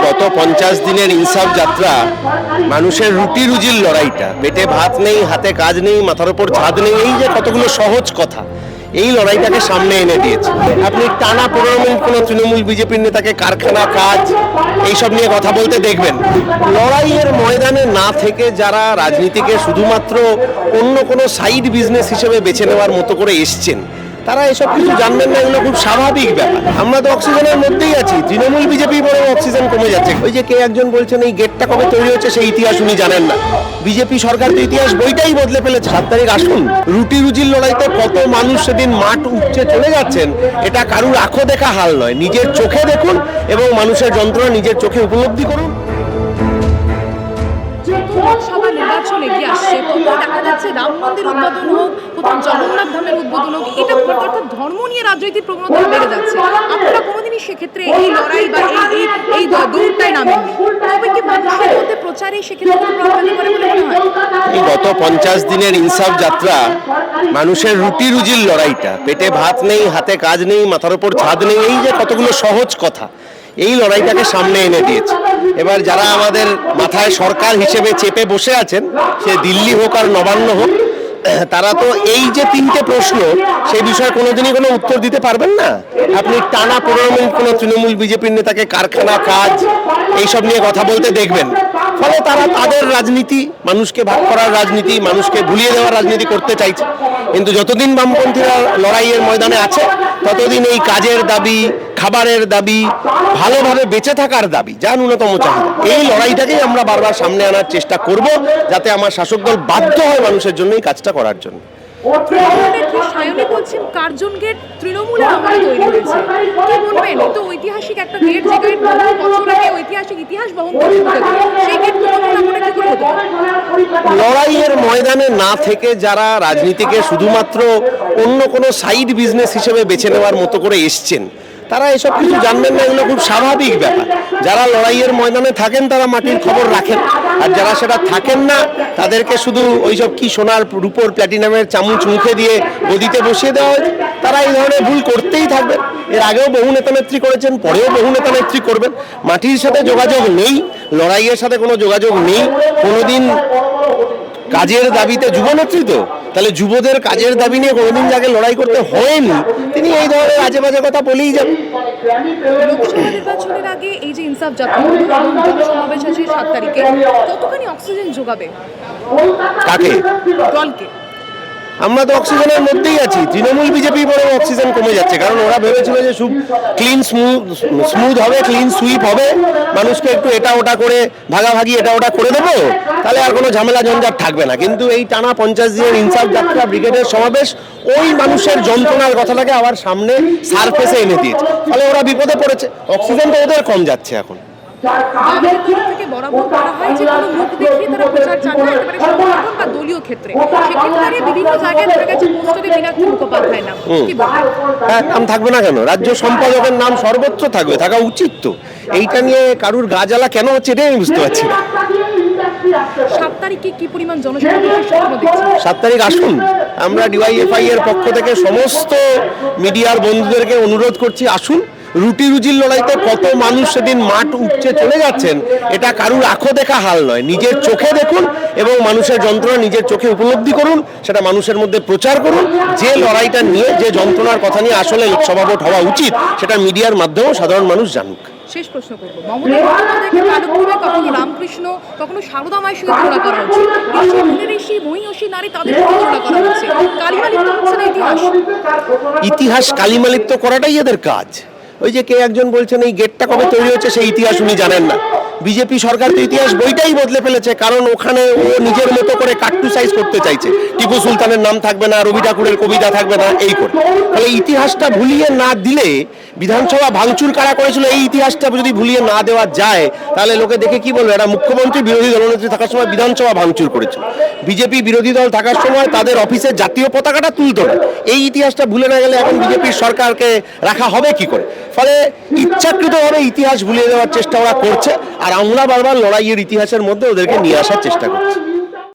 গত 50 দিনের ইনসাফ যাত্রা মানুষের রুটি রুজির লড়াইটা, পেটে ভাত নেই, হাতে কাজ নেই, মাথার উপর ছাদ নেই, এই যে কতগুলো সহজ কথা, এই লড়াইটাকে সামনে এনে দিয়েছে। আপনি টানা 15 মিনিট কোনো তৃণমূল বিজেপির নেতাকে কারখানা কাজ এইসব নিয়ে কথা বলতে দেখবেন। লড়াইয়ের ময়দানে না থেকে যারা রাজনীতিকে শুধুমাত্র অন্য কোনো সাইড বিজনেস হিসেবে বেছে নেওয়ার মতো করে এসছেন, তারা এসব কিছু জানবেন না। এগুলো খুব স্বাভাবিক ব্যাপার। আমরা তো অক্সিজেনের মধ্যেই আছি। তৃণমূল বিজেপি বরং অক্সিজেন কমে যাচ্ছে। ওই যে কে একজন বলছেন এই গেটটা কবে তৈরি হচ্ছে সেই ইতিহাস উনি জানেন না। বিজেপি সরকার তো ইতিহাস বইটাই বদলে ফেলেছে। 7 তারিখ আসুন, রুটি রুজির লড়াইতে কত মানুষ সেদিন মাঠ উঠছে চলে যাচ্ছেন, এটা কারুর আঁখো দেখা হাল নয়। নিজের চোখে দেখুন এবং মানুষের যন্ত্রণা নিজের চোখে উপলব্ধি করুন। লোকসভা নির্বাচন এগিয়ে আসছে, কোথাও দেখা যাচ্ছে রাম মন্দির উদ্বোধন হোক, কোথাও জগন্নাথ ধামের উদ্বোধন হোক, এটা অর্থাৎ ধর্ম নিয়ে রাজনৈতিক প্রবণতা বেড়ে যাচ্ছে। আপনারা কোনোদিনই সেক্ষেত্রে এই লড়াই বা এই দৌড়টায় নামেননি, তবে কি মানুষের মধ্যে প্রচারে সেক্ষেত্রে প্রভাবিত করে বলে মনে হয়? এই গত 50 দিনের ইনসাফ যাত্রা মানুষের রুটি রুজির লড়াইটা, পেটে ভাত নেই, হাতে কাজ নেই, মাথার উপর ছাদ নেই, এই যে কতগুলো সহজ কথা, এই লড়াইটাকে সামনে এনে দিয়েছে। এবার যারা আমাদের মাথায় সরকার হিসেবে চেপে বসে আছেন, সে দিল্লি হোক আর নবান্ন হোক, তারা তো এই যে 3টে প্রশ্ন, সেই বিষয়ে কোনোদিনই কোনো উত্তর দিতে পারবেন না। আপনি টানা 15 মিনিট কোনো তৃণমূল বিজেপির নেতাকে কারখানা কাজ এইসব নিয়ে কথা বলতে দেখবেন। ফলে তারা তাদের রাজনীতি, মানুষকে ভাগ করার রাজনীতি, মানুষকে ভুলিয়ে দেওয়ার রাজনীতি করতে চাইছে। কিন্তু যতদিন বামপন্থীরা লড়াইয়ের ময়দানে আছে, ততদিন এই কাজের দাবি, খাবারের দাবি, ভালোভাবে বেঁচে থাকার দাবি, যা ন্যূনতম চাহিদা, এই লড়াইটাকেই আমরা বারবার সামনে আনার চেষ্টা করব, যাতে আমার শাসক দল বাধ্য হয় মানুষের জন্য এই কাজটা করার জন্য। কার্জন গেট তৃণমূলের আমলে তৈরি হয়েছে, কি বলবেন? তো ঐতিহাসিক একটা গেট, যে গেট বছর আগে ঐতিহাসিক ইতিহাস বহন করছে, সেই গেট তৃণমূল আমলে কি করে হতে পারে? লড়াইয়ের ময়দানে না থেকে যারা রাজনীতিকে শুধুমাত্র অন্য কোনো সাইড বিজনেস হিসেবে বেছে নেওয়ার মতো করে এসছেন, তারা এসব কিছু জানবেন না। এগুলো খুব স্বাভাবিক ব্যাপার। যারা লড়াইয়ের ময়দানে থাকেন তারা মাটির খবর রাখেন, আর যারা সেটা থাকেন না তাদেরকে শুধু ওইসব কি সোনার রূপোর প্ল্যাটিনামের চামচ মুখে দিয়ে গদিতে বসিয়ে দেওয়া হয়, তারা এই ধরনের ভুল করতেই থাকবেন। এর আগেও বহু নেতানেত্রী করেছেন, পরেও বহু নেতানেত্রী করবেন। মাটির সাথে যোগাযোগ নেই, লড়াইয়ের সাথে কোনো যোগাযোগ নেই। কোনোদিন কাজের দাবিতে যুবনেত্রী, তো তাহলে যুবদের কাজের দাবি নিয়ে কোনোদিন যাকে লড়াই করতে হয়নি, তিনি এই ধরনের আজে বাজে কথা বলেই যাবেন। লোকসভা নির্বাচনের আগে এই যে ইনসাফ যাত্রা সমাবেশ আছে 7 তারিখে, কতখানি অক্সিজেন যোগাবে কাকে? দলকে? আমরা তো অক্সিজেনের মধ্যেই আছি। তৃণমূল বিজেপি বরং অক্সিজেন কমে যাচ্ছে, কারণ ওরা ভেবেছিল যে ক্লিন স্মুথ হবে, ক্লিন সুইপ হবে, মানুষকে একটু এটা ওটা করে ভাগাভাগি এটা ওটা করে দেবো, তাহলে আর কোনো ঝামেলা ঝঞ্ঝাট থাকবে না। কিন্তু এই টানা 50 দিনের ইনসাফ যাত্রা, ব্রিগেডের সমাবেশ, ওই মানুষের যন্ত্রণার কথাটাকে আবার সামনে সারফেসে এনে দিয়েছে। ফলে ওরা বিপদে পড়েছে। অক্সিজেন তো ওদের কম যাচ্ছে এখন। থেকে বরাবর করা হয় যে কোনো মুখ দেখিয়ে তারা প্রচার চান না, একেবারে সংগঠন বা দলীয় ক্ষেত্রে। সেক্ষেত্রে বিভিন্ন জায়গায় দেখা গেছে পোস্টারে মীনাক্ষী মুখোপাধ্যায়ের নাম, কি বলবেন? হ্যাঁ, নাম থাকবে না কেন? রাজ্য সম্পাদকের নাম সর্বত্র থাকবে, থাকা উচিত। তো এইটা নিয়ে কারুর গা জ্বালা কেন হচ্ছে এটাই আমি বুঝতে পারছি না। 7 তারিখে কি পরিমাণ জনসমাবেশের স্বপ্ন দেখছেন? 7 তারিখ আসুন। আমরা ডিওয়াইএফআই এর পক্ষ থেকে সমস্ত মিডিয়ার বন্ধুদেরকে অনুরোধ করছি, আসুন। রুটি রুজির লড়াইতে কত মানুষ সেদিন মাঠ উঠছে চলে যাচ্ছেন, এটা কারুর আঁখো দেখা হাল নয়। নিজের চোখে দেখুন এবং মানুষের যন্ত্রণা নিজের চোখে উপলব্ধি করুন, সেটা মানুষের মধ্যে প্রচার করুন। যে লড়াইটা নিয়ে, যে যন্ত্রণার কথা নিয়ে আসলে লোকসভা ভোট হওয়া উচিত, সেটা মিডিয়ার মাধ্যমেও সাধারণ মানুষ জানুক। শেষ প্রশ্ন করব, মমতা বন্দ্যোপাধ্যায়কে কালক্রমে কখনো রামকৃষ্ণ, কখনো সারদা মায়ের সঙ্গে তুলনা করা হচ্ছে, ঋষি মহিষী নারী, তাদের সঙ্গে তুলনা করা হচ্ছে। কালিমালিপ্ত হচ্ছে না ইতিহাস? কালিমালিপ্ত করাটাই এদের কাজ। ওই যে কে একজন বলছেন এই গেটটা কবে তৈরি হচ্ছে সেই ইতিহাস উনি জানেন না। বিজেপি সরকার তো ইতিহাস বইটাই বদলে ফেলেছে, কারণ ওখানে ও নিজের মতো করে কাট্টুসাইজ করতে চাইছে। টিপু সুলতানের নাম থাকবে না, রবি ঠাকুরের কবিতা থাকবে না, এই করে। তাহলে ইতিহাসটা ভুলিয়ে না দিলে, বিধানসভা ভাঙচুর কারা করেছিল এই ইতিহাসটা যদি ভুলিয়ে না দেওয়া যায়, তাহলে লোকে দেখে কি বলবে, এরা মুখ্যমন্ত্রী বিরোধী দলনেত্রী থাকার সময় বিধানসভা ভাঙচুর করেছে, বিজেপি বিরোধী দল থাকার সময় তাদের অফিসে জাতীয় পতাকাটা তুলতো না। এই ইতিহাসটা ভুলে না গেলে এখন বিজেপির সরকারকে রাখা হবে কি করে? ফলে ইচ্ছাকৃতভাবে ইতিহাস ভুলিয়ে দেওয়ার চেষ্টা ওরা করছে, আর আমরা বারবার লড়াইয়ের ইতিহাসের মধ্যে ওদেরকে নিয়ে আসার চেষ্টা করছি।